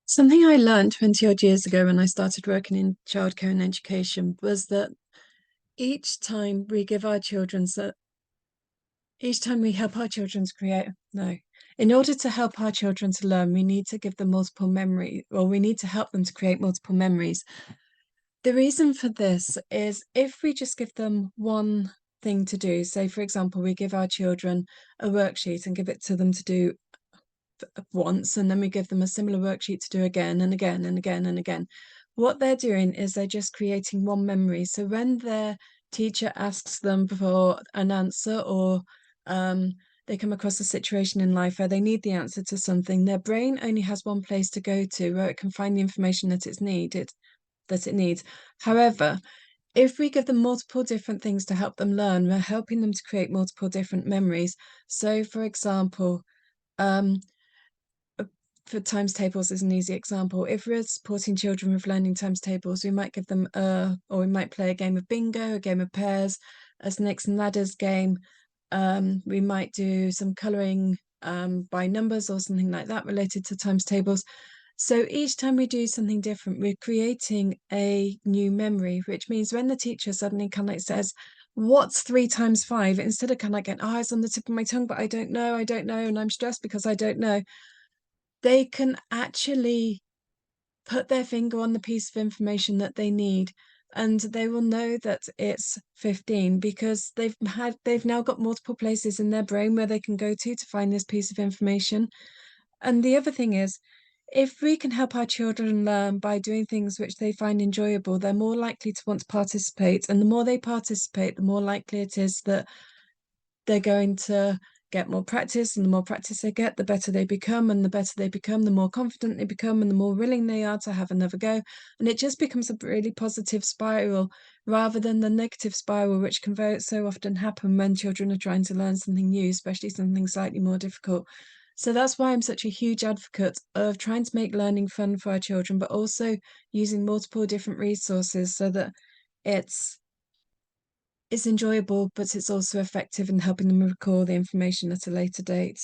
Something I learned 20 odd years ago when I started working in childcare and education was that each time we give our children, so each time we help our children to create, no, in order to help our children to learn, we need to give them multiple memory, or we need to help them to create multiple memories. The reason for this is if we just give them one thing to do, say, for example, we give our children a worksheet and give it to them to do once, and then we give them a similar worksheet to do again and again and again and again. What they're doing is they're just creating one memory. So when their teacher asks them for an answer or um, they come across a situation in life where they need the answer to something, their brain only has one place to go to where it can find the information that it needs. However, if we give them multiple different things to help them learn, we're helping them to create multiple different memories. So, for example, um, for times tables is an easy example. If we're supporting children with learning times tables, we might give them or we might play a game of bingo, a game of pairs, a snakes and ladders game. We might do some colouring by numbers or something like that related to times tables. So each time we do something different, we're creating a new memory, which means when the teacher suddenly kind of like says, "What's 3 times 5?" Instead of kind of like going, "Oh, it's on the tip of my tongue, but I don't know, and I'm stressed because I don't know." They can actually put their finger on the piece of information that they need, and they will know that it's 15 because they've now got multiple places in their brain where they can go to find this piece of information. And the other thing is, if we can help our children learn by doing things which they find enjoyable, they're more likely to want to participate. And the more they participate, the more likely it is that they're going to get more practice, and the more practice they get, the better they become, and the better they become, the more confident they become, and the more willing they are to have another go. And it just becomes a really positive spiral rather than the negative spiral, which can very so often happen when children are trying to learn something new, especially something slightly more difficult. So that's why I'm such a huge advocate of trying to make learning fun for our children, but also using multiple different resources so that it's it's enjoyable, but it's also effective in helping them recall the information at a later date.